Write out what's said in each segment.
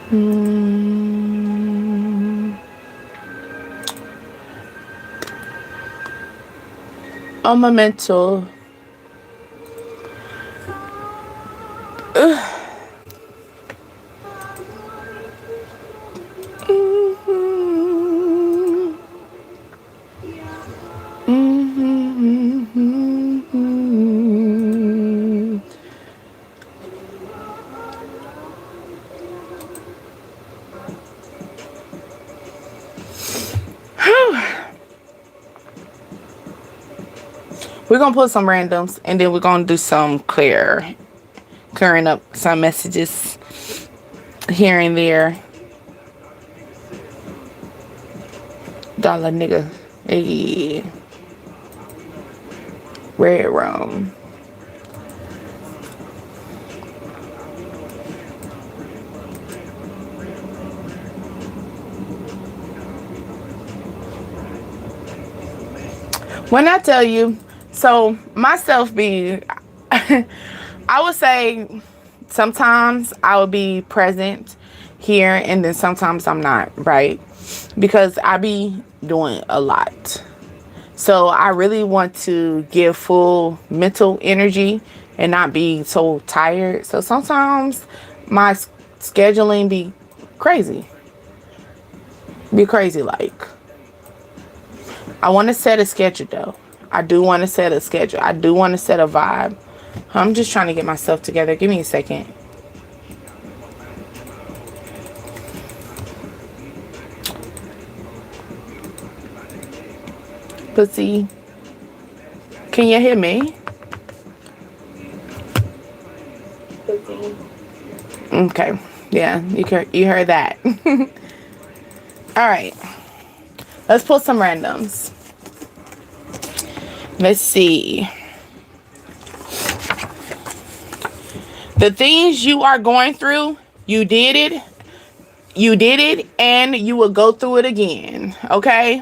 Mm, on my mental. We're gonna put some randoms and then we're gonna do some clearing up some messages here and there. Dollar nigga. Hey. Red rum. When I tell you, so myself be, I would say sometimes I will be present here and then sometimes I'm not, right? Because I be doing a lot. So I really want to give full mental energy and not be so tired. So sometimes my scheduling be crazy. Be crazy like. I want to set a schedule though. I do want to set a schedule. I do want to set a vibe. I'm just trying to get myself together. Give me a second. Pussy. Can you hear me? Pussy. Okay. Yeah, you heard that. All right. Let's pull some randoms. Let's see. The things you are going through, you did it. You did it and you will go through it again. Okay?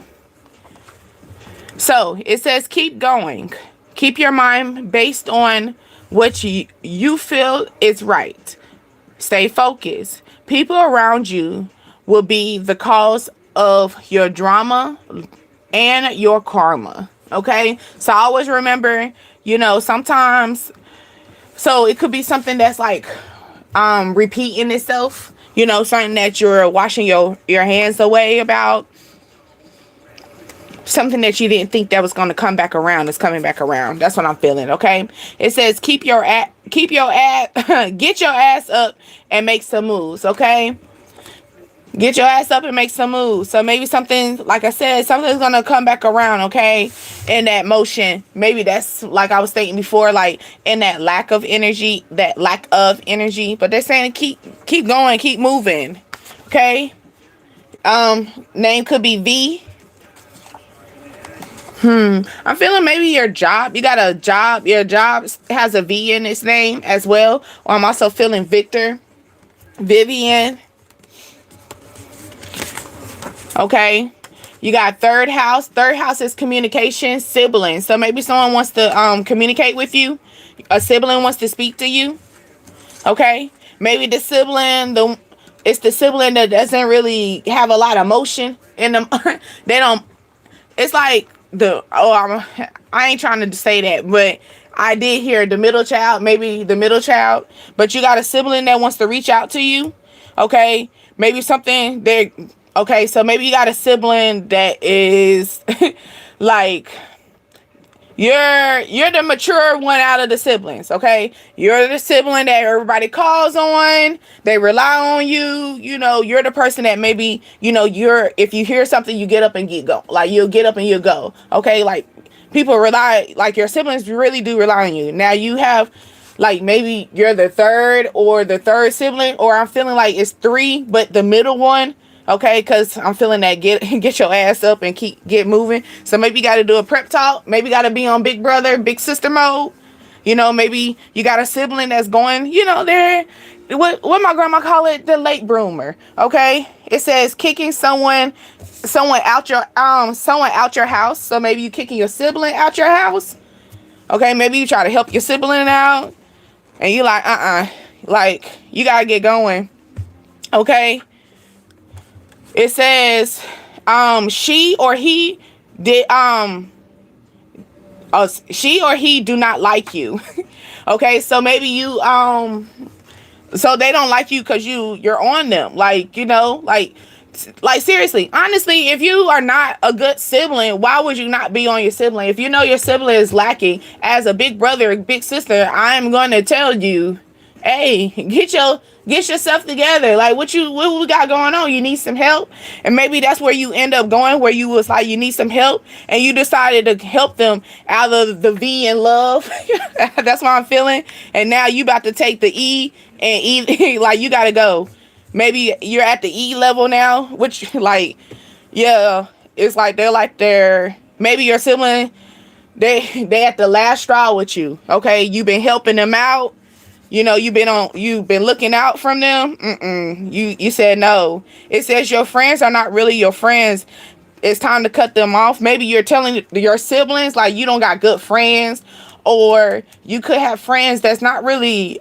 So it says keep going. Keep your mind based on what you feel is right. Stay focused. People around you will be the cause of your drama and your karma. Okay? So always remember, sometimes, so it could be something that's like repeating itself, something that you're washing your hands away about. Something that you didn't think that was going to come back around is coming back around. That's what I'm feeling. Okay. It says get your ass up and make some moves. Okay. Get your ass up and make some moves. So maybe something, like I said, something's going to come back around. Okay. In that motion. Maybe that's like I was stating before, like in that lack of energy, but they're saying keep going, keep moving. Okay. Name could be V. I'm feeling maybe your job. You got a job. Your job has a V in its name as well. Or I'm also feeling Victor, Vivian. Okay. You got third house. Third house is communication, siblings. So maybe someone wants to communicate with you. A sibling wants to speak to you. Okay. Maybe the sibling, it's the sibling that doesn't really have a lot of emotion in them. They don't. It's like I ain't trying to say that, but I did hear the middle child, maybe the middle child, but you got a sibling that wants to reach out to you. Okay. Maybe something there. Okay. So maybe you got a sibling that is like, you're the mature one out of the siblings. Okay. You're the sibling that everybody calls on. They rely on you. You're the person that maybe, if you hear something, you get up and get go. Like you'll get up and you'll go. Okay. Like people rely, like your siblings really do rely on you. Now you have, like, maybe you're the third sibling, or I'm feeling like it's three, but the middle one. Okay, because I'm feeling that get your ass up and get moving. So maybe you got to do a prep talk. Maybe got to be on big brother, big sister mode. Maybe you got a sibling that's going, there. What my grandma call it, the late bloomer. Okay, it says kicking someone out your house. So maybe you kicking your sibling out your house. Okay, maybe you try to help your sibling out, and you like like you gotta get going. Okay, it says she or he did she or he do not like you. Okay, so maybe you so they don't like you because you're on them, like, like seriously, honestly, if you are not a good sibling, why would you not be on your sibling? If you know your sibling is lacking, as a big brother, big sister, I'm going to tell you, hey, get yourself together. Like, what we got going on? You need some help. And maybe that's where you end up going, where you was like, you need some help, and you decided to help them out of the V in love. That's what I'm feeling. And now you about to take the E, and E, like, you gotta go. Maybe you're at the E level now, which, like, yeah, it's like they're maybe your sibling, they at the last straw with you. Okay, you've been helping them out. You've been looking out from them. You said no. It says your friends are not really your friends. It's time to cut them off. Maybe you're telling your siblings like you don't got good friends, or you could have friends that's not really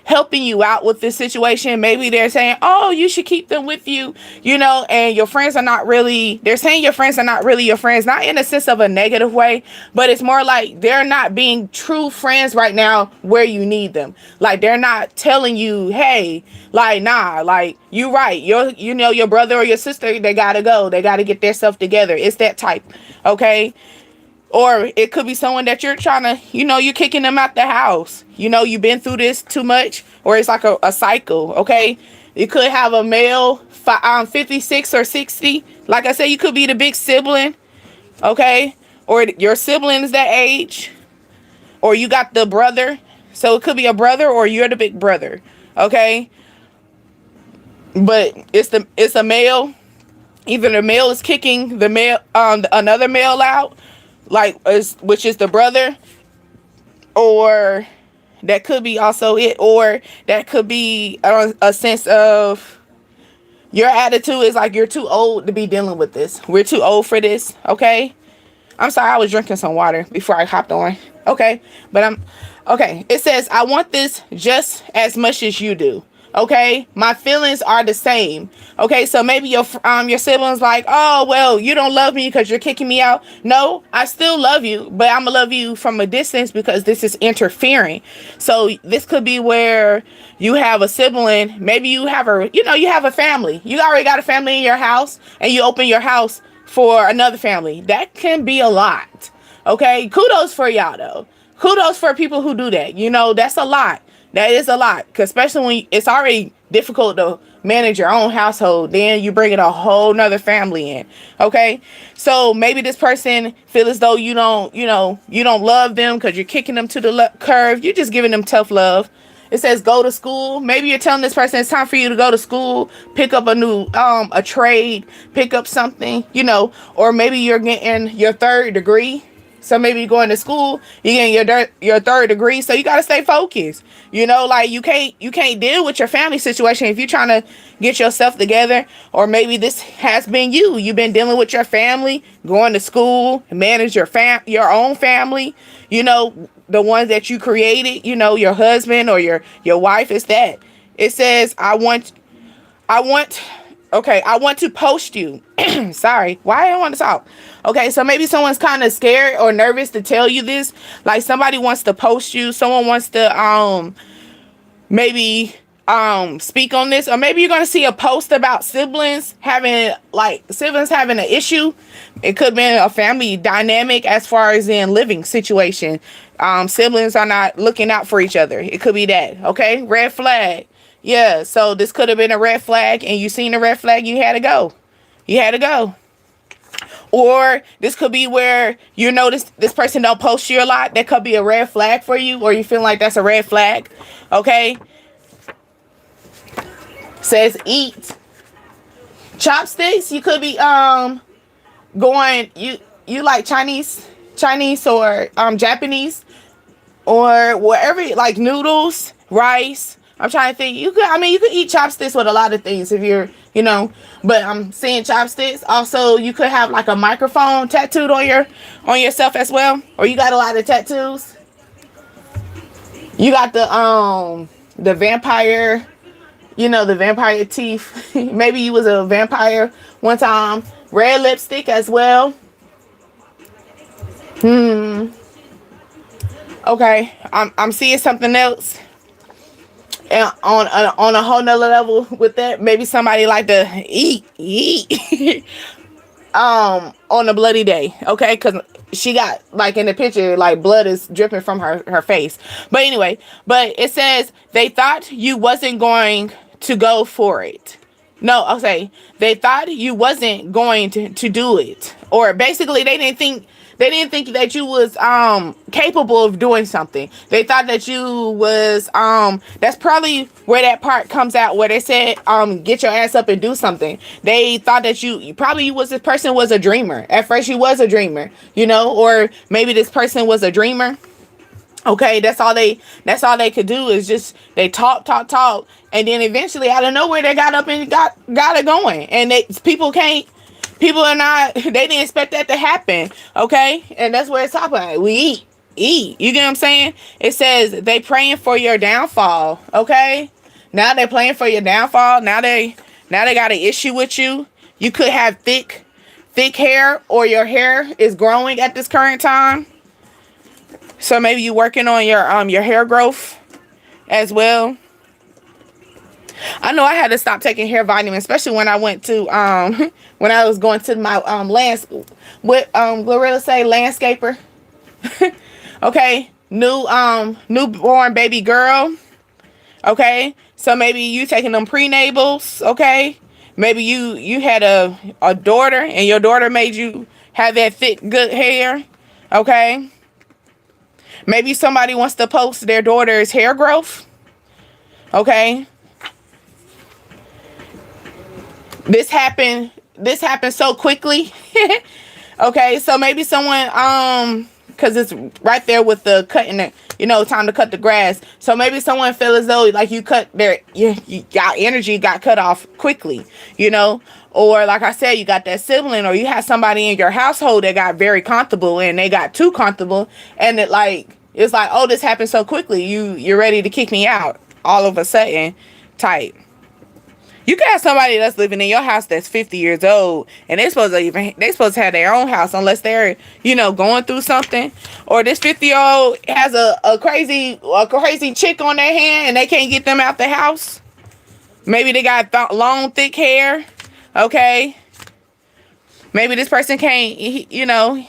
helping you out with this situation. Maybe they're saying, oh, you should keep them with you, and your friends are not really, they're saying your friends are not really your friends, not in a sense of a negative way, but it's more like they're not being true friends right now where you need them. Like, they're not telling you, hey, like, nah, like, you right, your brother or your sister, they gotta go, they gotta get their stuff together. It's that type. Okay, or it could be someone that you're trying to, you're kicking them out the house. You've been through this too much, or it's like a cycle, okay? You could have a male, 56 or 60. Like I said, you could be the big sibling, okay? Or your sibling's that age, or you got the brother. So it could be a brother, or you're the big brother, okay? But it's a male. Either the male is kicking the male, another male out, like, which is the brother, or that could be also it, or that could be a sense of your attitude is like you're too old to be dealing with this. We're too old for this. Okay, I'm sorry, I was drinking some water before I hopped on. Okay, but okay. It says, I want this just as much as you do. Okay, my feelings are the same. Okay, so maybe your siblings like, oh, well, you don't love me because you're kicking me out. No, I still love you, but I'm gonna love you from a distance because this is interfering. So this could be where you have a sibling. Maybe you have you have a family. You already got a family in your house, and you open your house for another family. That can be a lot. Okay, kudos for y'all though. Kudos for people who do that. That's a lot. That is a lot, especially when it's already difficult to manage your own household. Then you bring in a whole nother family in. Okay, so maybe this person feel as though you don't love them because you're kicking them to the curve. You're just giving them tough love. It says go to school. Maybe you're telling this person it's time for you to go to school, pick up a new a trade, pick up something, or maybe you're getting your third degree. So maybe you're going to school, you're getting your third degree, so you got to stay focused. Like, you can't deal with your family situation if you're trying to get yourself together. Or maybe this has been you. You've been dealing with your family, going to school, manage your own family. The ones that you created. Your husband or your wife is that. It says, I want to post you. Sorry, why I don't want to talk. Okay, so maybe someone's kind of scared or nervous to tell you this. Like, somebody wants to post you. Someone wants to maybe speak on this, or maybe you're gonna see a post about siblings having an issue. It could be a family dynamic as far as in living situation. Siblings are not looking out for each other. It could be that. Okay, red flag. Yeah, so this could have been a red flag, and you seen the red flag, you had to go. Or this could be where you notice this person don't post you a lot. That could be a red flag for you, or you feel like that's a red flag. Okay. Says eat chopsticks. You could be going, you like Chinese or Japanese, or whatever, like noodles, rice. I'm trying to think. You could eat chopsticks with a lot of things if you're, but I'm saying chopsticks. Also, you could have like a microphone tattooed on yourself as well. Or you got a lot of tattoos. You got the vampire, you know, the vampire teeth. Maybe you was a vampire one time. Red lipstick as well. Okay, I'm seeing something else. And on a whole nother level with that, maybe somebody like to eat on a bloody day, okay? Because she got, like, in the picture, like, blood is dripping from her face. But anyway, but it says they thought you wasn't going to go for it. No, I'll say they thought you wasn't going to do it. Or basically they didn't think that you was capable of doing something. They thought that you was that's probably where that part comes out where they said get your ass up and do something. They thought that this person was a dreamer. At first you was a dreamer, you know, or maybe this person was a dreamer. Okay, that's all they could do is just they talk, and then eventually out of nowhere they got up and got it going. And people are not they didn't expect that to happen. Okay, and that's where it's talking about. We eat. You get what I'm saying? It says they praying for your downfall. Okay, now they're praying for your downfall. Now they got an issue with you. You could have thick hair, or your hair is growing at this current time. So maybe you're working on your hair growth as well. I know I had to stop taking hair vitamins, especially when I went to when I was going to my Glorilla say landscaper. Okay, newborn baby girl. Okay, so maybe you taking them prenatals. Okay, maybe you had a daughter and your daughter made you have that thick good hair. Okay. Maybe somebody wants to post their daughter's hair growth. Okay. This happened so quickly. Okay, so maybe someone because it's right there with the cutting it, you know, time to cut the grass. So maybe someone feel as though like you got energy got cut off quickly, you know. Or like I said, you got that sibling, or you have somebody in your household that got very comfortable and they got too comfortable, and it's like, oh, this happened so quickly. You're ready to kick me out all of a sudden type. You can have somebody that's living in your house that's 50 years old, and they're supposed to have their own house unless they're, you know, going through something. Or this 50-year-old has a crazy chick on their hand and they can't get them out the house. Maybe they got long, thick hair. Okay. Maybe this person can't, you know,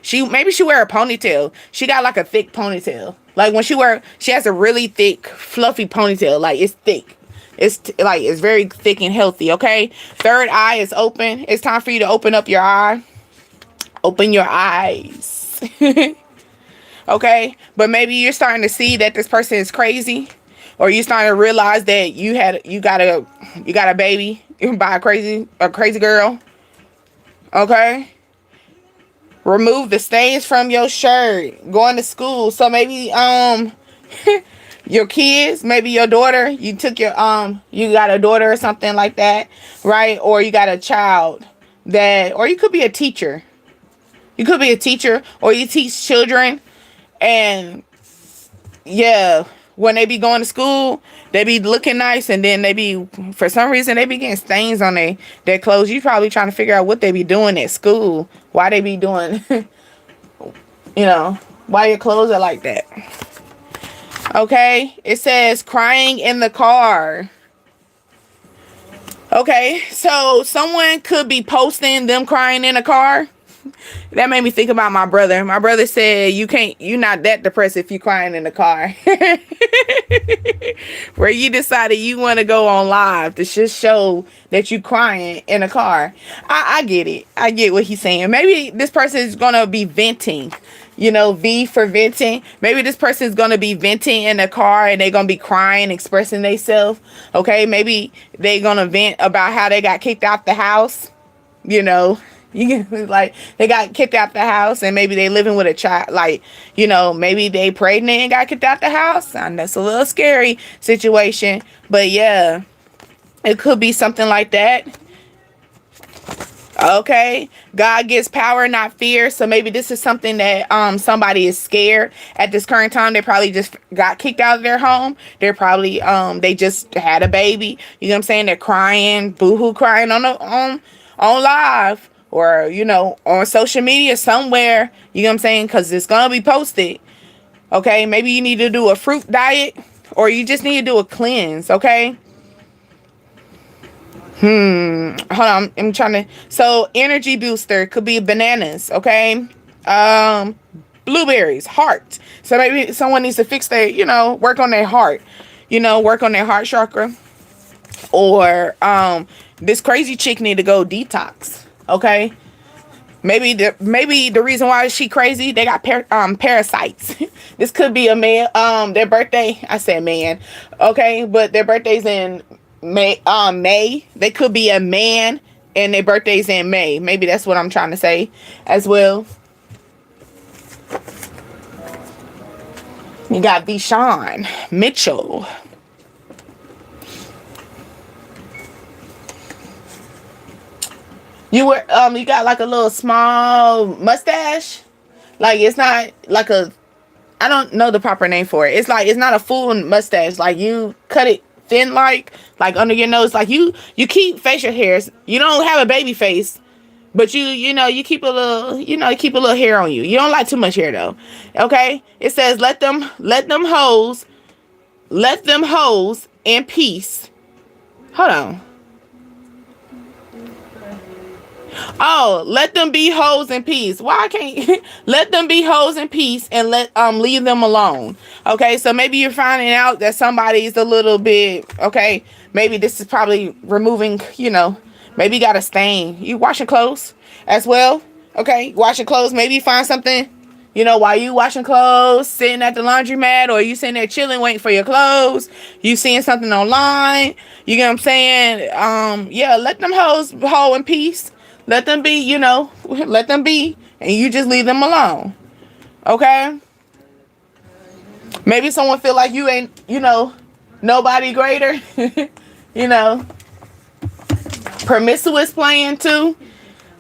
she wear a ponytail. She got like a thick ponytail. Like when she has a really thick, fluffy ponytail. Like it's thick. It's very thick and healthy. Okay. Third eye is open. It's time for you to open up your eye. Open your eyes. Okay. But maybe you're starting to see that this person is crazy, or you starting to realize that you got a baby by a crazy girl. Okay. Remove the stains from your shirt. Going to school. So maybe your kids, maybe your daughter, you got a daughter or something like that, right? Or you got a child or you could be a teacher. You could be a teacher, or you teach children, and yeah, when they be going to school, they be looking nice, and then for some reason, they be getting stains on their clothes. You probably trying to figure out what they be doing at school, why they be doing, you know, why your clothes are like that. Okay, it says crying in the car. Okay, so someone could be posting them crying in a car. That made me think about my brother. My brother said you're not that depressed if you're crying in the car. Where you decided you want to go on live to just show that you crying in a car. I get it. I get what he's saying. Maybe this person is going to be venting. You know, V for venting. Maybe this person is going to be venting in the car and they're going to be crying, expressing themselves. Okay, maybe they're going to vent about how they got kicked out the house. You know. Like they got kicked out the house, and maybe they living with a child, like, you know, maybe they pregnant and got kicked out the house, and that's a little scary situation. But yeah, it could be something like that. Okay, God gives power, not fear. So maybe this is something that somebody is scared at this current time. They probably just got kicked out of their home. They're probably they just had a baby. You know what I'm saying? They're crying, boohoo, crying on live, or on social media somewhere. You know what I'm saying? Because it's gonna be posted. Okay, maybe you need to do a fruit diet, or you just need to do a cleanse. Okay. Hold on, I'm trying to. So energy booster could be bananas. Okay. um Blueberries, heart. So maybe someone needs to fix their, work on their heart, work on their heart chakra. Or this crazy chick need to go detox. Okay. Maybe the reason why she crazy, they got parasites. This could be a man. Their birthday. I said man. Okay, but their birthday's in May. May. They could be a man, and their birthday's in May. Maybe that's what I'm trying to say, as well. You got Vishawn Mitchell. You got like a little small mustache. Like it's not like a, I don't know the proper name for it. It's like it's not a full mustache. Like you cut it thin, like under your nose. Like you keep facial hairs. You don't have a baby face, but you keep a little, you keep a little hair on you. You don't like too much hair though. Okay? It says let them hoes in peace. Hold on. Oh, let them be hoes in peace. Why I can't let them be hoes in peace and leave them alone. Okay, so maybe you're finding out that somebody's a little bit, okay. Maybe this is probably removing, maybe you got a stain. You washing clothes as well. Okay, washing clothes. Maybe you find something, while you washing clothes, sitting at the laundromat, or you sitting there chilling, waiting for your clothes. You seeing something online. You get what I'm saying? Yeah, let them hoes hoe in peace. Let them be, let them be, and you just leave them alone. Okay? Maybe someone feel like you ain't, nobody greater. you know, Promiscuous playing too.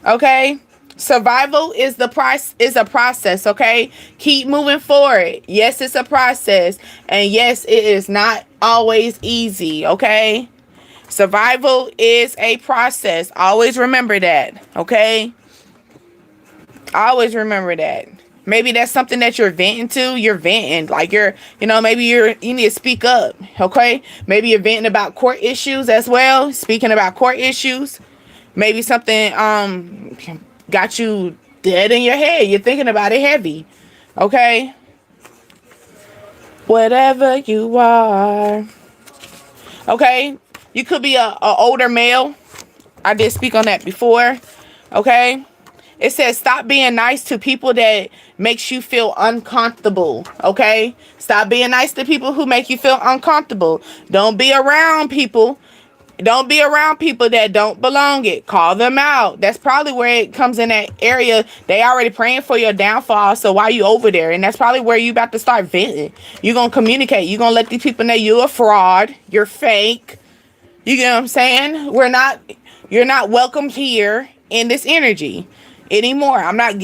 Okay? Survival is a process, okay? Keep moving forward. Yes, it's a process. And yes, it is not always easy, okay? Survival is a process. Always remember that, okay? Always remember that. Maybe that's something that you're venting to. You're venting. Like maybe you need to speak up, okay? Maybe you're venting about court issues as well. Speaking about court issues. Maybe something got you dead in your head. You're thinking about it heavy, okay? Whatever you are. Okay? You could be a older male. I did speak on that before. Okay. It says stop being nice to people that makes you feel uncomfortable. Okay. Stop being nice to people who make you feel uncomfortable. Don't be around people. Don't be around people that don't belong it. Call them out. That's probably where it comes in that area. They already praying for your downfall. So why you over there? And that's probably where you about to start venting. You're going to communicate. You're going to let these people know you're a fraud. You're fake. You get what I'm saying? You're not welcomed here in this energy anymore. I'm not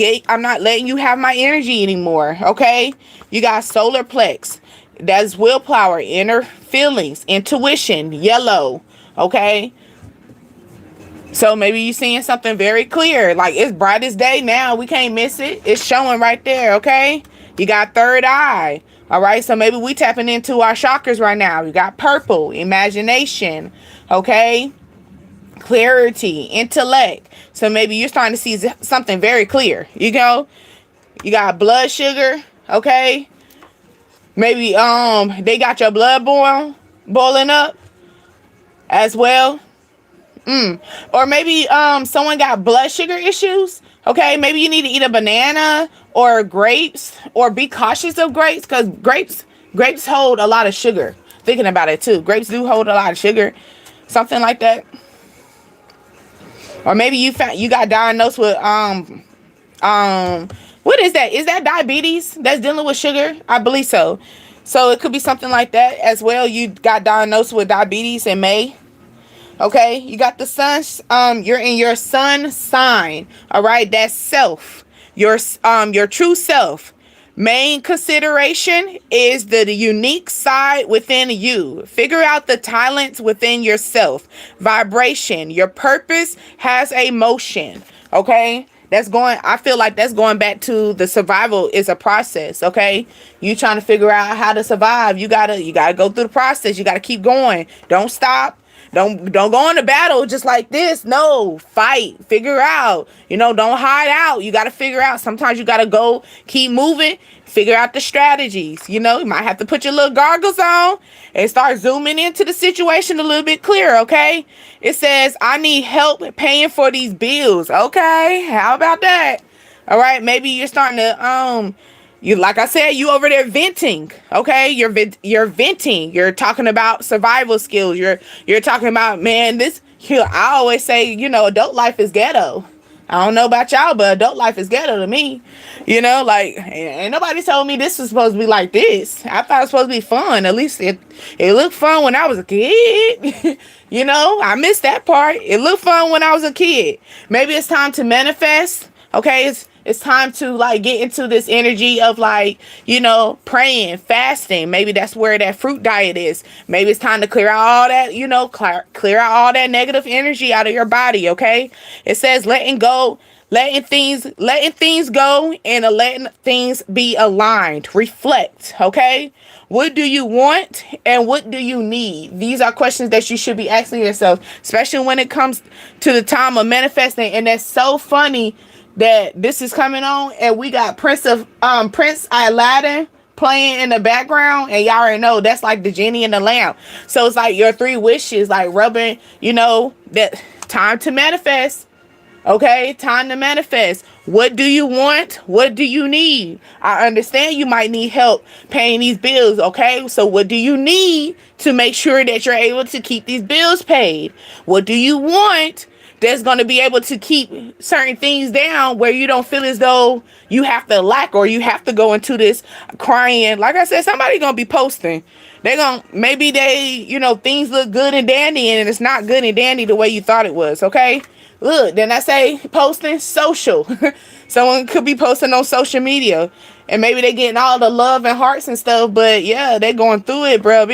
letting you have my energy anymore. Okay? You got solar plex. That's willpower, inner feelings, intuition, yellow. Okay? So maybe you're seeing something very clear. Like it's bright as day now. We can't miss it. It's showing right there. Okay? You got third eye. All right, so maybe we tapping into our chakras right now. You got purple, imagination, okay? Clarity, intellect. So maybe you're starting to see something very clear. You got blood sugar, okay? Maybe they got your blood boiling up as well. Or maybe someone got blood sugar issues. Okay, maybe you need to eat a banana or grapes, or be cautious of grapes, because grapes hold a lot of sugar. Thinking about it too, grapes do hold a lot of sugar, something like that. Or maybe you got diagnosed with what is that? Is that diabetes that's dealing with sugar? I believe so. So it could be something like that as well. You got diagnosed with diabetes in May. Okay, you got the sun. You're in your sun sign. All right, that's self. Your true self. Main consideration is the unique side within you. Figure out the talents within yourself. Vibration. Your purpose has a motion. Okay. I feel like that's going back to the survival is a process. Okay. You trying to figure out how to survive. You gotta go through the process. You gotta keep going. Don't stop. Don't go into battle just like this. No, fight. Figure out. Don't hide out. You got to figure out. Sometimes you got to go, keep moving, figure out the strategies. You might have to put your little goggles on and start zooming into the situation a little bit clearer, okay? It says, I need help paying for these bills. Okay, how about that? All right, maybe you're starting to you, like I said, you over there venting, okay? You're venting. You're talking about survival skills. You're talking about, man, I always say, adult life is ghetto. I don't know about y'all, but adult life is ghetto to me. Like, ain't nobody told me this was supposed to be like this. I thought it was supposed to be fun. At least it looked fun when I was a kid. I missed that part. It looked fun when I was a kid. Maybe it's time to manifest. Okay, it's time to like get into this energy of like, praying, fasting. Maybe that's where that fruit diet is. Maybe it's time to clear out all that, clear out all that negative energy out of your body. Okay, it says letting go, letting things go, and letting things be aligned. Reflect. Okay, what do you want and what do you need? These are questions that you should be asking yourself, especially when it comes to the time of manifesting. And that's so funny that this is coming on and we got Prince Aladdin playing in the background, and y'all already know that's like the genie in the lamp. So it's like your three wishes like rubbing, that time to manifest. Okay, time to manifest. What do you want? What do you need? I understand you might need help paying these bills. Okay, so what do you need to make sure that you're able to keep these bills paid? What do you want that's going to be able to keep certain things down where you don't feel as though you have to lack or you have to go into this crying? Like I said, somebody going to be posting. Maybe things look good and dandy and it's not good and dandy the way you thought it was. Okay. Look, then I say posting social. Someone could be posting on social media and maybe they getting all the love and hearts and stuff, but yeah, they're going through it, bro.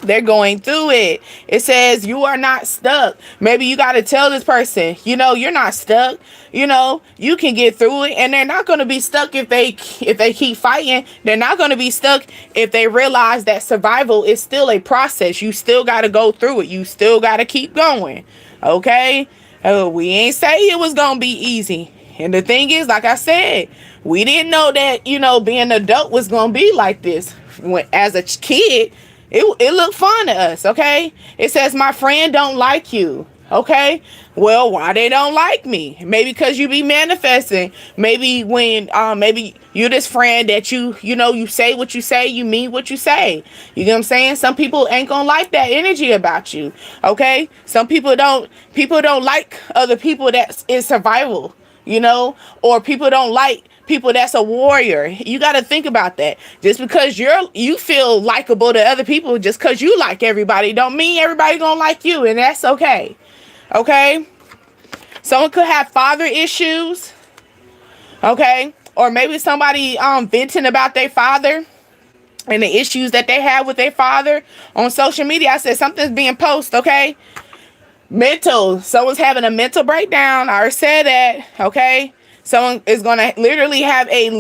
They're going through it. It says you are not stuck. Maybe you got to tell this person, you're not stuck. You can get through it, and they're not going to be stuck if they keep fighting. They're not going to be stuck if they realize that survival is still a process. You still got to go through it. You still got to keep going. Okay? We ain't say it was going to be easy. And the thing is, like I said, we didn't know that, being an adult was going to be like this. As a kid, it looked fun to us, okay? It says, my friend don't like you, okay? Well, why they don't like me? Maybe because you be manifesting. Maybe maybe you this friend that you say what you say, you mean what you say. You get what I'm saying? Some people ain't gonna like that energy about you, okay? Some people don't like other people that's in survival, or people don't like people that's a warrior. You got to think about that. Just because you feel likable to other people, just because you like everybody, don't mean everybody gonna like you, and that's okay. Okay? Someone could have father issues. Okay? Or maybe somebody venting about their father and the issues that they have with their father on social media. I said something's being posted, okay? Mental. Someone's having a mental breakdown. I already said that, okay? Someone is going to literally have a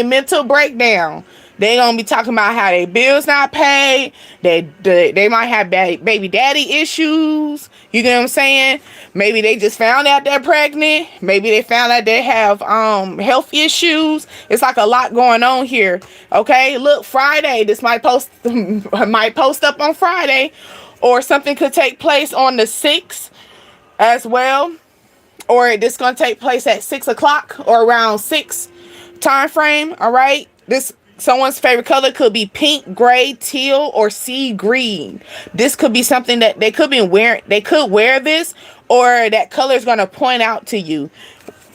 mental breakdown. They're going to be talking about how their bills not paid. They might have baby daddy issues. You get what I'm saying? Maybe they just found out they're pregnant. Maybe they found out they have health issues. It's like a lot going on here. Okay, look, Friday. This might post up on Friday. Or something could take place on the 6th as well. Or this going to take place at 6 o'clock or around 6 time frame. All right. Someone's favorite color could be pink, gray, teal, or sea green. This could be something that they could wear this, or that color is going to point out to you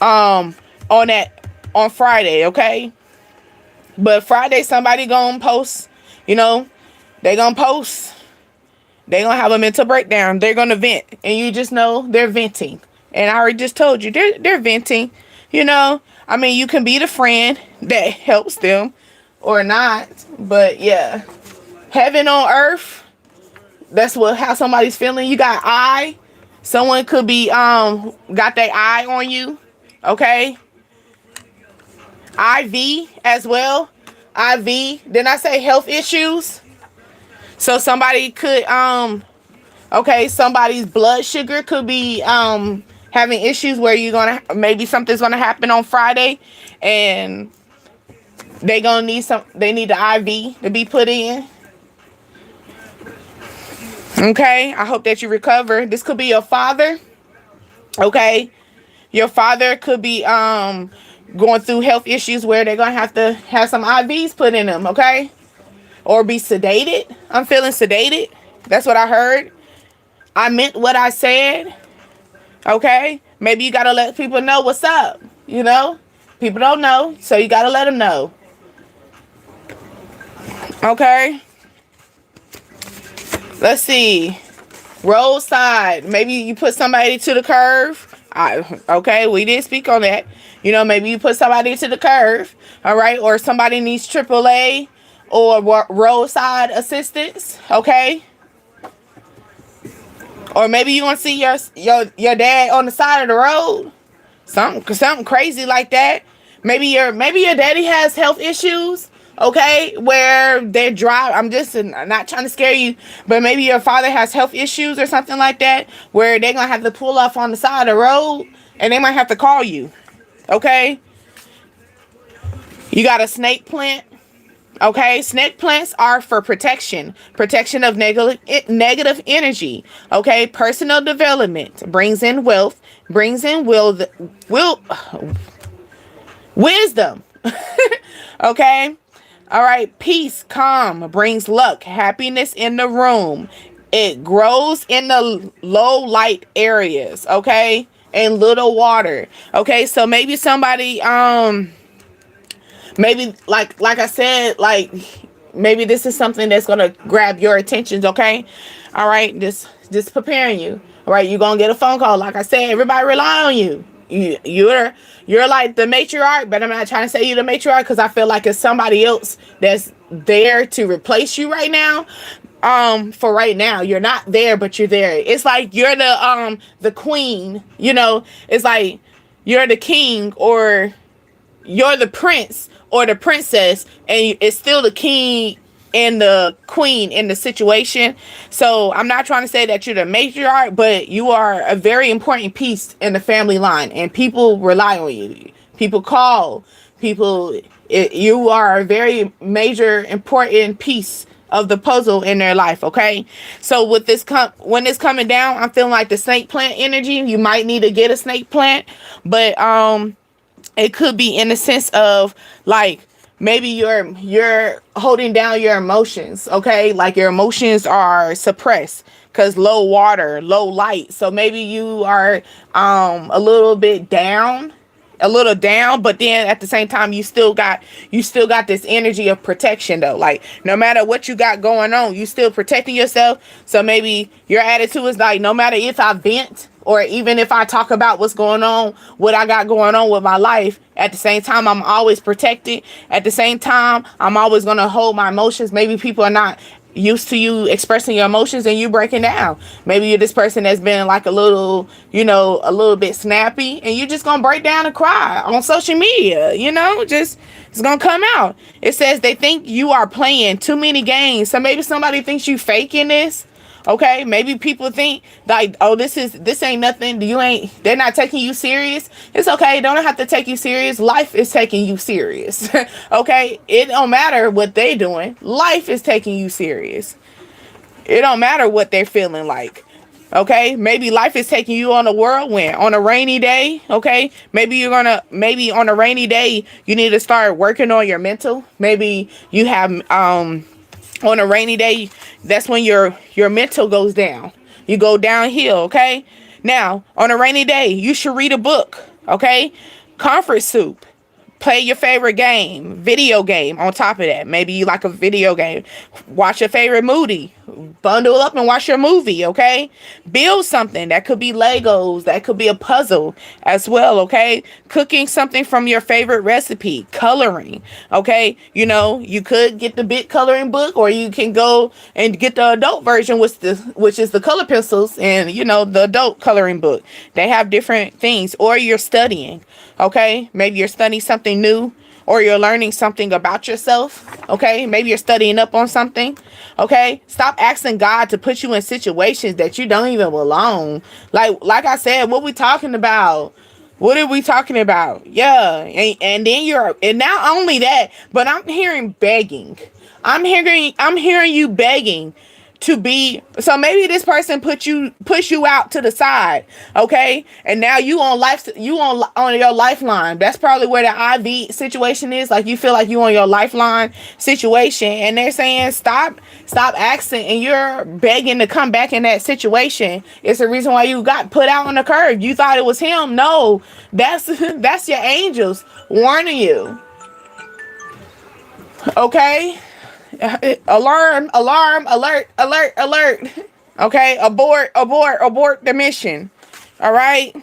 on Friday. Okay. But Friday, somebody going to post, they going to post They're gonna have a mental breakdown. They're gonna vent, and you just know they're venting. And I already just told you they're venting. You know, I mean, you can be the friend that helps them, or not. But yeah, heaven on earth. That's what how somebody's feeling. You got eye. Someone could be got their eye on you. Okay. IV as well. IV. Didn't I say health issues? So somebody could okay, somebody's blood sugar could be having issues where you're gonna maybe something's gonna happen on Friday and they need the IV to be put in. Okay, I hope that you recover. This could be your father. Okay. Your father could be going through health issues where they're gonna have to have some IVs put in them, okay? Or be sedated. I'm feeling sedated. That's what I heard. I meant what I said. Okay? Maybe you gotta let people know what's up. You know? People don't know, so you gotta let them know. Okay? Let's see. Roadside. Maybe you put somebody to the curve. Okay, we didn't speak on that. You know, maybe you put somebody to the curve. All right? Or somebody needs AAA or roadside assistance. Okay? Or maybe you want to see your dad on the side of the road. Something crazy like that. Maybe your daddy has health issues. Okay, where they drive. I'm just not trying to scare you, but maybe your father has health issues or something like that, where they're gonna have to pull off on the side of the road, and they might have to call you. Okay, you got a snake plant. Okay, snake plants are for protection of negative energy. Okay, personal development brings in wealth, wisdom. Okay. All right, peace, calm, brings luck, happiness in the room. It grows in the low light areas, okay? And little water. Okay, so maybe somebody, maybe like I said, like maybe this is something that's gonna grab your attention, okay? All right, just preparing you. All right, you're gonna get a phone call. Like I said, everybody rely on you. You're like the matriarch, but I'm not trying to say you're the matriarch because I feel like it's somebody else that's there to replace you right now. For right now, you're not there, but you're there. It's like you're the queen, you know. It's like you're the king or you're the prince or the princess, and it's still the king and the queen in the situation. So I'm not trying to say that you're the matriarch, but you are a very important piece in the family line, and people rely on you. People call. You are a very major, important piece of the puzzle in their life. Okay, so with this when it's coming down, I'm feeling like the snake plant energy. You might need to get a snake plant, but it could be in the sense of like maybe you're holding down your emotions, okay? Like your emotions are suppressed because low water, low light. So maybe you are a little bit down, but then at the same time you still got this energy of protection though. Like no matter what you got going on, you still protecting yourself. So maybe your attitude is like, no matter if I vent or even if I talk about what's going on, what I got going on with my life, at the same time, I'm always protected. At the same time, I'm always going to hold my emotions. Maybe people are not used to you expressing your emotions and you breaking down. Maybe you're this person that's been like a little bit snappy, and you're just going to break down and cry on social media, you know, just it's going to come out. It says they think you are playing too many games. So maybe somebody thinks you faking this. Okay, maybe people think like, oh, this ain't nothing. They're not taking you serious. It's okay. They don't have to take you serious. Life is taking you serious. Okay, it don't matter what they doing. Life is taking you serious. It don't matter what they're feeling like. Okay, maybe life is taking you on a whirlwind on a rainy day. Okay, maybe on a rainy day you need to start working on your mental. Maybe you have on a rainy day, that's when your mental goes down. You go downhill, okay? Now, on a rainy day, you should read a book, okay? Comfort soup. Play your favorite game, video game on top of that. Maybe you like a video game. Watch your favorite movie. Bundle up and watch your movie, okay? Build something. That could be Legos. That could be a puzzle as well, okay? Cooking something from your favorite recipe. Coloring, okay? You know, you could get the big coloring book, or you can go and get the adult version, which is the color pencils and, you know, the adult coloring book. They have different things. Or you're studying, okay? Maybe you're studying something new, or you're learning something about yourself, okay? Maybe you're studying up on something, okay? Stop asking God to put you in situations that you don't even belong. Like I said, what we talking about? What are we talking about? Yeah, and then and not only that, but I'm hearing begging. I'm hearing you begging to be. So maybe this person push you out to the side, okay, and now you on your lifeline. That's probably where the IV situation is. Like, you feel like you on your lifeline situation, and they're saying stop asking, and you're begging to come back in that situation. It's the reason why you got put out on the curb. You thought it was him. No, that's your angels warning you, okay? Alarm, alarm, alert, alert, alert. Okay, abort the mission. All right,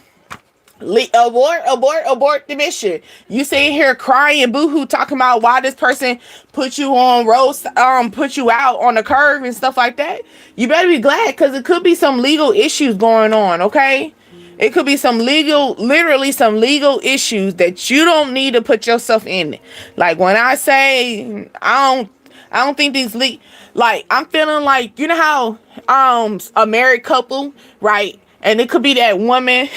abort the mission. You sitting here crying, boohoo, talking about why this person put you on roast, put you out on the curve and stuff like that. You better be glad, because it could be some legal issues going on. Okay, it could be literally some legal issues that you don't need to put yourself in. Like, when I say I don't think like, I'm feeling like, you know how a married couple, right? And it could be that woman.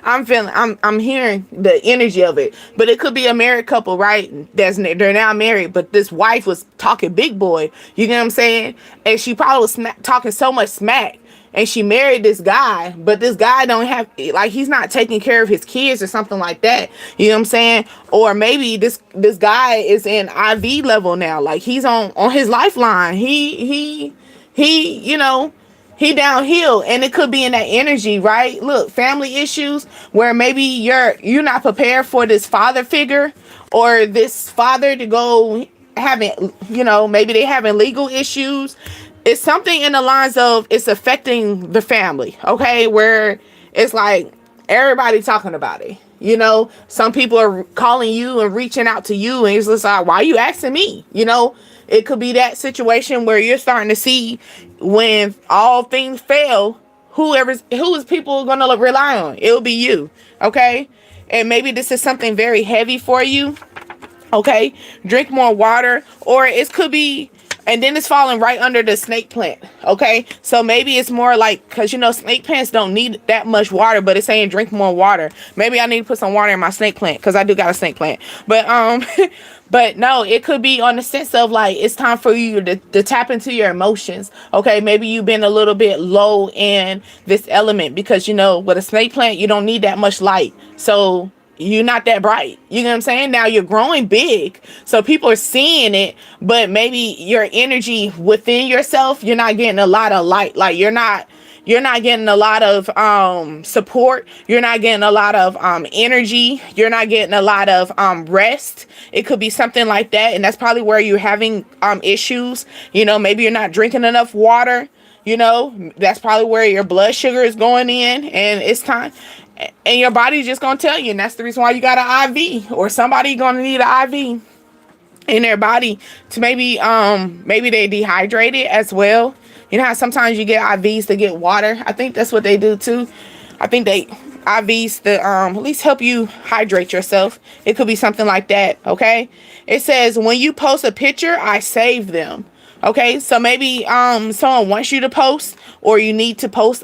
I'm hearing the energy of it, but it could be a married couple, right? They're now married, but this wife was talking big boy. You know what I'm saying? And she probably was talking so much smack, and she married this guy, but this guy don't have, like, he's not taking care of his kids or something like that. You know what I'm saying? Or maybe this guy is in IV level now. Like, he's on his lifeline. He you know, he downhill, and it could be in that energy, right? Look, family issues where maybe you're not prepared for this father figure, or this father to go having, you know, maybe they having legal issues. It's something in the lines of it's affecting the family, okay? Where it's like everybody talking about it. You know, some people are calling you and reaching out to you, and it's just like, why are you asking me? You know, it could be that situation where you're starting to see, when all things fail, who is people going to rely on? It'll be you, okay? And maybe this is something very heavy for you, okay? Drink more water, or it could be. And then it's falling right under the snake plant. Okay. So maybe it's more like, because, you know, snake plants don't need that much water, but it's saying drink more water. Maybe I need to put some water in my snake plant, because I do got a snake plant. But but no, it could be on the sense of, like, it's time for you to tap into your emotions. Okay. Maybe you've been a little bit low in this element, because, you know, with a snake plant, you don't need that much light. So you're not that bright. You know what I'm saying? Now you're growing big, so people are seeing it, but maybe your energy within yourself, you're not getting a lot of light. Like, you're not getting a lot of support. You're not getting a lot of energy. You're not getting a lot of rest. It could be something like that, and that's probably where you're having issues. You know, maybe you're not drinking enough water. You know, that's probably where your blood sugar is going in, and it's time. And your body's just gonna tell you, and that's the reason why you got an IV, or somebody gonna need an IV in their body to maybe they dehydrated as well. You know how sometimes you get IVs to get water? I think that's what they do too. I think they IVs to at least help you hydrate yourself. It could be something like that. Okay. It says, when you post a picture, I save them. Okay, so maybe someone wants you to post, or you need to post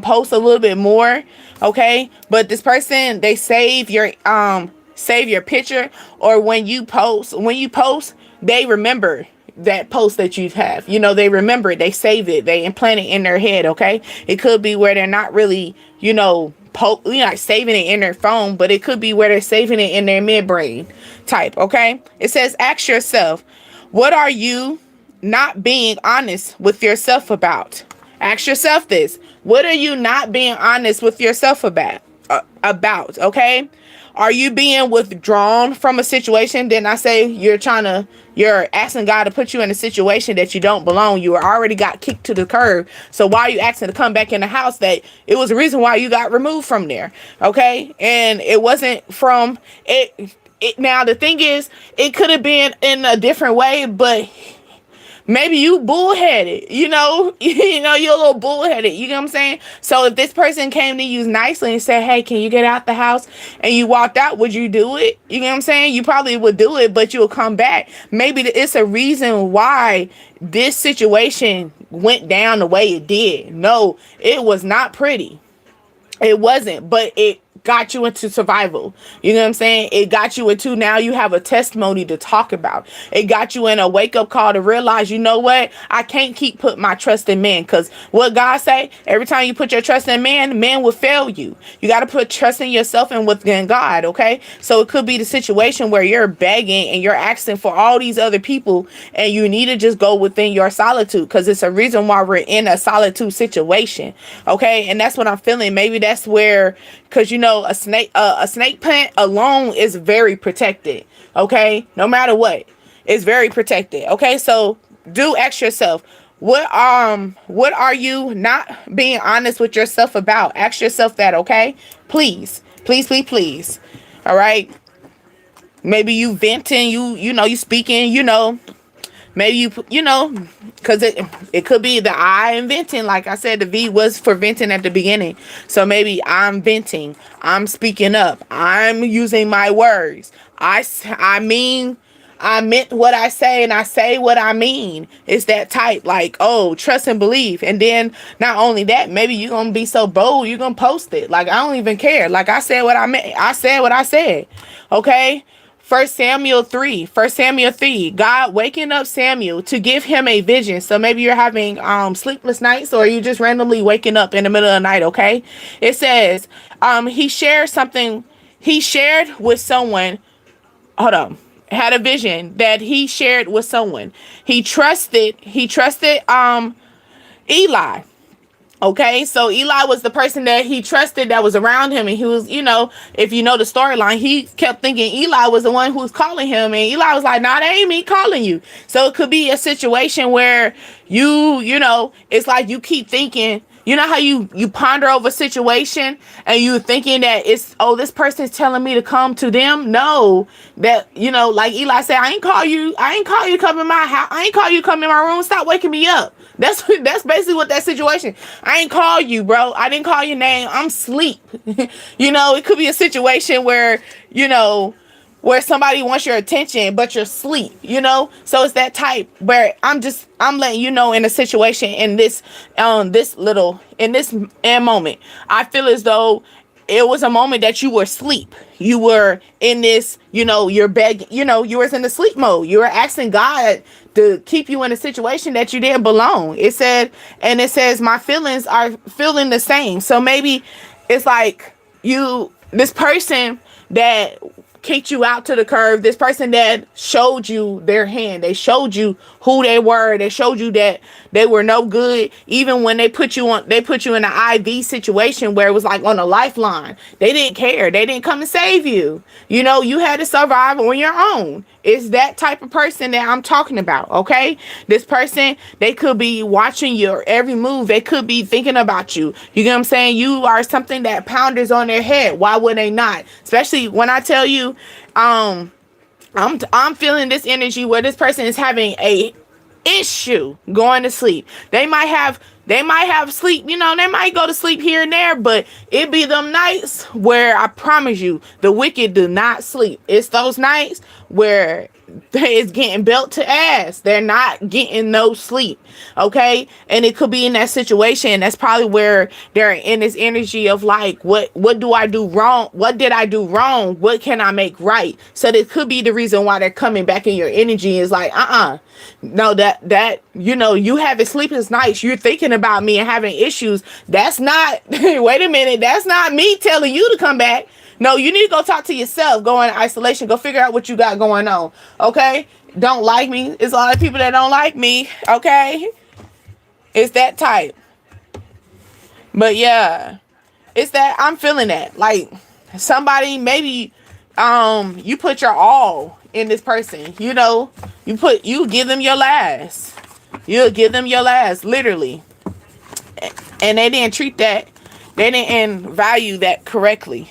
post a little bit more. Okay, but this person, they save your picture, or when you post, they remember that post that you have. You know, they remember it, they save it, they implant it in their head. Okay, it could be where they're not really, you know, like saving it in their phone, but it could be where they're saving it in their midbrain type. Okay, it says, ask yourself, what are you not being honest with yourself about? Ask yourself this. What are you not being honest with yourself about? about, okay? Are you being withdrawn from a situation? Then I say you're asking God to put you in a situation that you don't belong. You already got kicked to the curb. So why are you asking to come back in the house that it was the reason why you got removed from there? Okay? And it wasn't from it. Now the thing is, it could have been in a different way, but maybe you bullheaded, you're a little bullheaded, you know what I'm saying? So if this person came to you nicely and said, hey, can you get out the house? And you walked out, would you do it? You know what I'm saying? You probably would do it, but you'll come back. Maybe it's a reason why this situation went down the way it did. No, it was not pretty. It wasn't, but it got you into survival. You know what I'm saying? It got you into, now you have a testimony to talk about. It got you in a wake up call to realize, you know what? I can't keep putting my trust in man, because what God say, every time you put your trust in man will fail you. You got to put trust in yourself and within God. Okay. So it could be the situation where you're begging and you're asking for all these other people, and you need to just go within your solitude, because it's a reason why we're in a solitude situation. Okay. And that's what I'm feeling. Maybe that's where, because a snake plant alone is very protected. Okay, no matter what, it's very protected. Okay, so do ask yourself, what are you not being honest with yourself about? Ask yourself that. Okay, please. All right, maybe you venting, you speaking, maybe because it could be the I am venting. Like I said, the V was for venting at the beginning. So maybe I'm venting. I'm speaking up. I'm using my words. I meant what I say, and I say what I mean. It's that type, like, oh, trust and believe. And then not only that, maybe you're going to be so bold, you're going to post it. Like, I don't even care. Like, I said what I meant. I said what I said. Okay? 1 Samuel 3, God waking up Samuel to give him a vision. So maybe you're having sleepless nights, or you just randomly waking up in the middle of the night, okay? It says he shared with someone, had a vision that he shared with someone. He trusted Eli. Okay, so Eli was the person that he trusted, that was around him, and he was, if you know the storyline, he kept thinking Eli was the one who was calling him, and Eli was like, nah, that ain't me calling you. So it could be a situation where it's like you keep thinking, how you ponder over a situation and you thinking that it's, oh, this person's telling me to come to them. No, that, like Eli said, I ain't call you to come in my house. I ain't call you to come in my room. Stop waking me up. That's basically what that situation. I ain't call you, bro. I didn't call your name. I'm asleep. It could be a situation where, where somebody wants your attention, but you're asleep, So it's that type where I'm letting you know, in a situation, in this moment, I feel as though it was a moment that you were asleep. You were in this, you're begging, you was in the sleep mode. You were asking God to keep you in a situation that you didn't belong. It says, my feelings are feeling the same. So maybe it's like this person that kicked you out to the curb, this person that showed you their hand, they showed you who they were, they showed you that they were no good. Even when they put you in an IV situation where it was like on a lifeline, they didn't care. They didn't come to save you. You had to survive on your own. It's that type of person that I'm talking about. Okay, this person, they could be watching your every move. They could be thinking about you. You get what I'm saying? You are something that pounders on their head. Why would they not? Especially when I tell you, I'm feeling this energy where this person is having a issue going to sleep. They might have sleep, they might go to sleep here and there, but it be them nights where I promise you the wicked do not sleep. It's those nights where it's getting belt to ass. They're not getting no sleep. Okay. And it could be in that situation. That's probably where they're in this energy of like, what do I do wrong? What did I do wrong? What can I make right? So that could be the reason why they're coming back in your energy is like, no, that you having sleepless nights, you're thinking about me and having issues. That's not, wait a minute, that's not me telling you to come back. No, you need to go talk to yourself. Go in isolation. Go figure out what you got going on. Okay? Don't like me. It's a lot of people that don't like me. Okay? It's that type. But yeah, It's that I'm feeling that. Like somebody maybe you put your all in this person. You know, you give them your last. You'll give them your last, literally. And they didn't treat that. They didn't value that correctly.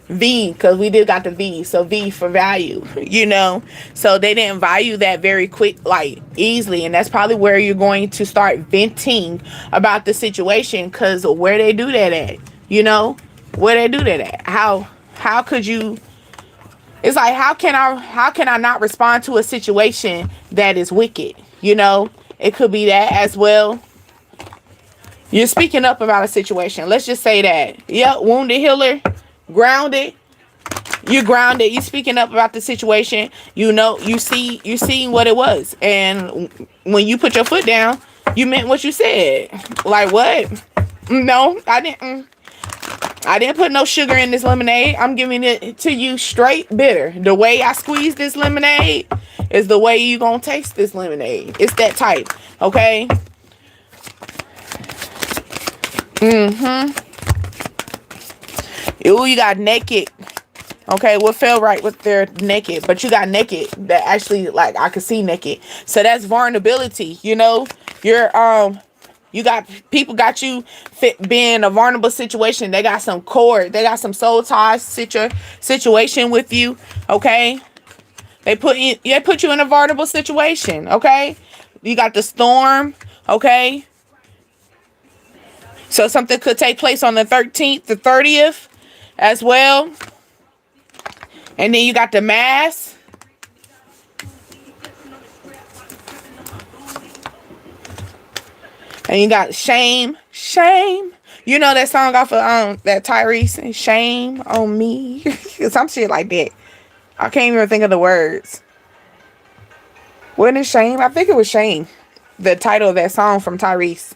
V, because we did got the V, so V for value, you know. So they didn't value that very quick, like easily, and that's probably where you're going to start venting about the situation, because where they do that at, you know, where they do that at. How could you? It's like how can I not respond to a situation that is wicked, you know? It could be that as well. You're speaking up about a situation. Let's just say that. Yep, wounded healer. Grounded. You're grounded. You speaking up about the situation. You know, you seeing what it was. And when you put your foot down, you meant what you said. Like what? No, I didn't put no sugar in this lemonade. I'm giving it to you straight bitter. The way I squeeze this lemonade is the way you gonna taste this lemonade. It's that type. Okay? Ooh, you got naked. Okay, what felt right with their naked, but you got naked that actually, like, I could see naked. So that's vulnerability, you know. You're you got people got you being a vulnerable situation. They got some cord, they got some soul ties situation with you. Okay, they put you in a vulnerable situation. Okay, you got the storm. Okay, so something could take place on the 13th, the 30th. As well. And then you got the mass. And you got shame. Shame. You know that song off of that Tyrese, Shame on Me. Some shit like that. I can't even think of the words. Wasn't it Shame? I think it was Shame. The title of that song from Tyrese.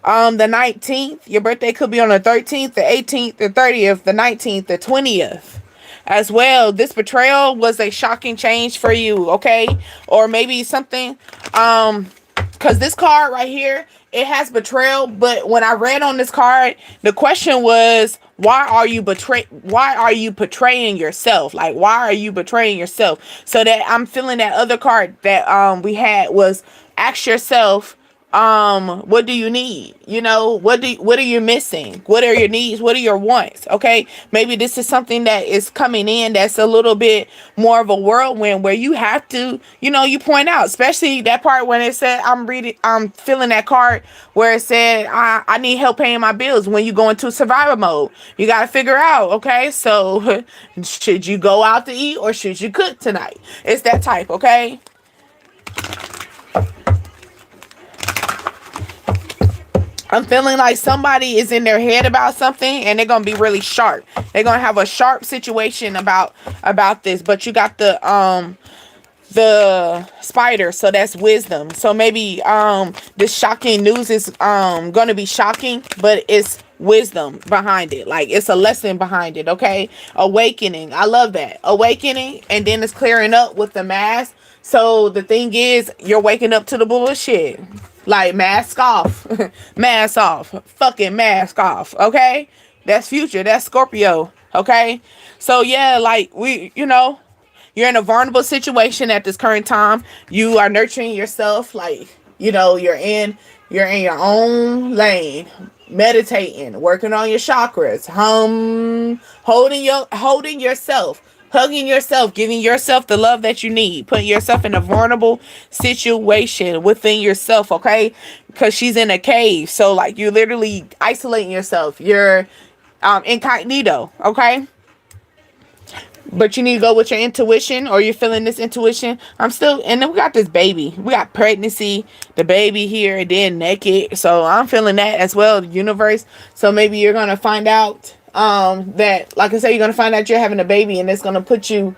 The 19th, your birthday could be on the 13th, the 18th, the 30th, the 19th, the 20th. As well, this betrayal was a shocking change for you, okay? Or maybe something, because this card right here, it has betrayal, but when I read on this card, the question was, why are you betraying yourself? Like, why are you betraying yourself? So that I'm feeling that other card that we had was ask yourself, what do you need? You know, what are you missing? What are your needs? What are your wants? Okay, maybe this is something that is coming in that's a little bit more of a whirlwind where you have to, you know, you point out, especially that part when it said, I'm feeling that card where it said I need help paying my bills. When you go into survival mode, you got to figure out, okay, so should you go out to eat or should you cook tonight? It's that type. Okay, I'm feeling like somebody is in their head about something and they're going to be really sharp. They're going to have a sharp situation about this. But you got the spider, so that's wisdom. So maybe this shocking news is going to be shocking, but it's wisdom behind it. Like it's a lesson behind it, okay? Awakening. I love that. Awakening, and then it's clearing up with the mask. So the thing is, you're waking up to the bullshit. Like, mask off. Mask off. Fucking mask off. Okay? That's future. That's Scorpio. Okay? So, yeah, like, you know, you're in a vulnerable situation at this current time. You are nurturing yourself. Like, you know, you're in your own lane. Meditating. Working on your chakras. Holding yourself. Hugging yourself, giving yourself the love that you need, putting yourself in a vulnerable situation within yourself, okay? Because she's in a cave, so like you're literally isolating yourself. You're incognito, okay? But you need to go with your intuition, or you're feeling this intuition. And then we got this baby. We got pregnancy, the baby here, and then naked. So I'm feeling that as well, the universe. So maybe you're going to find out that, like I said, you're going to find out you're having a baby, and it's going to put you,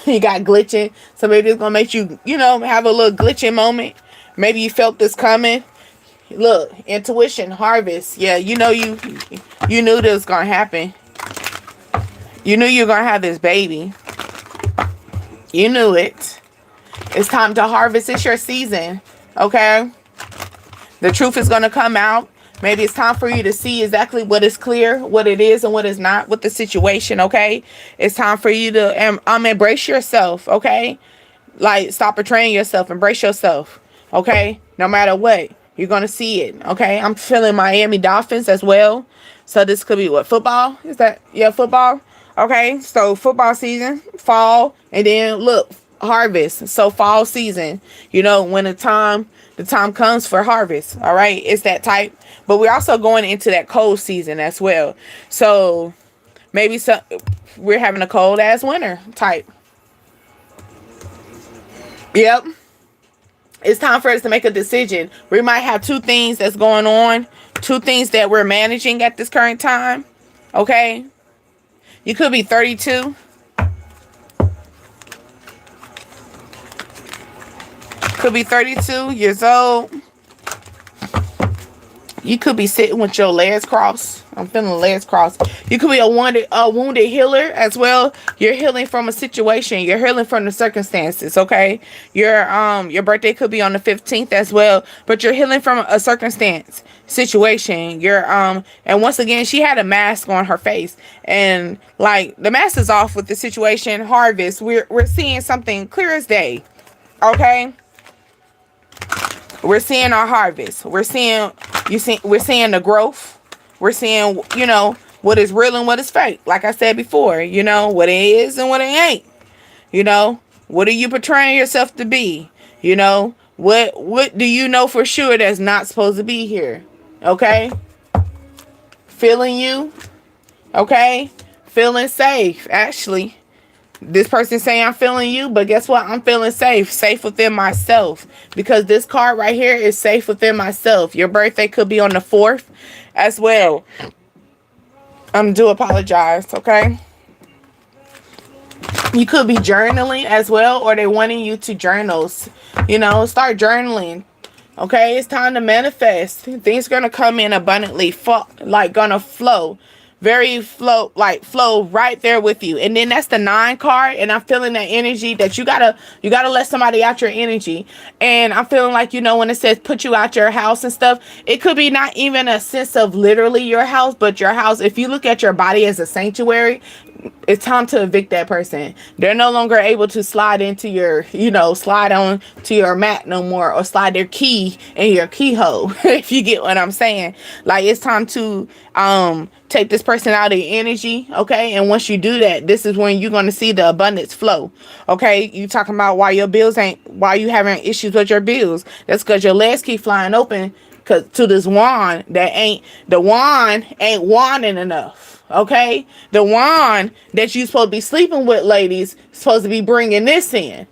you got glitching. So maybe it's going to make you, you know, have a little glitching moment. Maybe you felt this coming. Look, intuition, harvest. Yeah, you know, you knew this was going to happen. You knew you were going to have this baby. You knew it. It's time to harvest. It's your season. Okay? The truth is going to come out. Maybe it's time for you to see exactly what is clear, what it is and what is not with the situation, okay? It's time for you to embrace yourself, okay? Like, stop betraying yourself, embrace yourself, okay? No matter what, you're gonna see it, okay? I'm feeling Miami Dolphins as well. So this could be what, football? Is that, yeah, football? Okay, so football season, fall, and then look, harvest. So fall season, you know, when the time comes for harvest, all right? It's that type. But we're also going into that cold season as well. So maybe we're having a cold ass winter type. Yep. It's time for us to make a decision. We might have two things that's going on, two things that we're managing at this current time. Okay? You could be 32. Could be 32 years old. You could be sitting with your legs crossed. I'm feeling legs crossed. You could be a wounded healer as well. You're healing from a situation. You're healing from the circumstances, okay? Your birthday could be on the 15th as well, but you're healing from a circumstance, situation. And once again, she had a mask on her face. And like the mask is off with the situation. Harvest. We're seeing something clear as day. Okay? We're seeing our harvest. We're seeing the growth. We're seeing, you know, what is real and what is fake. Like I said before, you know, what it is and what it ain't. You know, what are you portraying yourself to be? You know, what do you know for sure that's not supposed to be here? Okay? Feeling you. Okay? Feeling safe, actually. This person saying I'm feeling you, but guess what? I'm feeling safe within myself, because this card right here is safe within myself. Your birthday could be on the 4th as well. Do apologize, okay? You could be journaling as well, or they're wanting you to journal. You know, start journaling. Okay, it's time to manifest. Things are gonna come in abundantly, gonna flow. Flow right there with you. And then that's the 9 card, and I'm feeling that energy that you gotta let somebody out your energy. And I'm feeling like, you know, when it says put you out your house and stuff, it could be not even a sense of literally your house, but your house. If you look at your body as a sanctuary, it's time to evict that person. They're no longer able to slide into your, you know, slide on to your mat no more, or slide their key in your keyhole. If you get what I'm saying. Like, it's time to take this person out of your energy, okay? And once you do that, this is when you're going to see the abundance flow, okay? You talking about why you having issues with your bills. That's because your legs keep flying open to this wand the wand ain't wanding enough, okay? The wand that you supposed to be sleeping with, ladies, supposed to be bringing this in.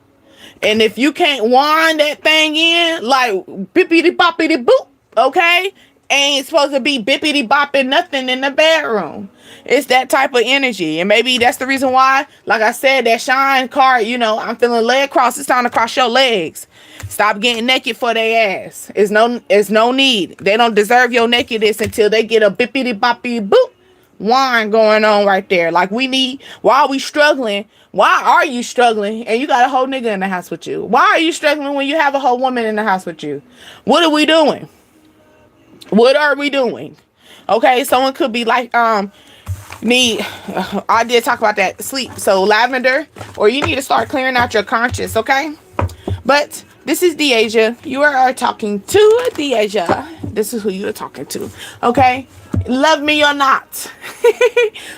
And if you can't wand that thing in, like bippity boppity boop, okay? Ain't supposed to be bippity bopping nothing in the bedroom. It's that type of energy. And maybe that's the reason why, like I said, that shine card, you know, I'm feeling leg cross. It's time to cross your legs. Stop getting naked for their ass. It's no need. They don't deserve your nakedness until they get a bippity boppity boop wine going on right there. Like, why are we struggling? Why are you struggling and you got a whole nigga in the house with you? Why are you struggling when you have a whole woman in the house with you? What are we doing? What are we doing? Okay, someone could be like, I did talk about that, sleep. So lavender, or you need to start clearing out your conscience, okay? But this is Deasia. You are talking to Deasia. This is who you are talking to, okay? Love me or not.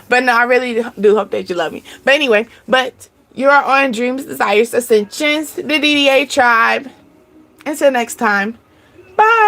But no, I really do hope that you love me. But anyway, you are on Dreams, Desires, Ascensions, the DDA tribe. Until next time, bye.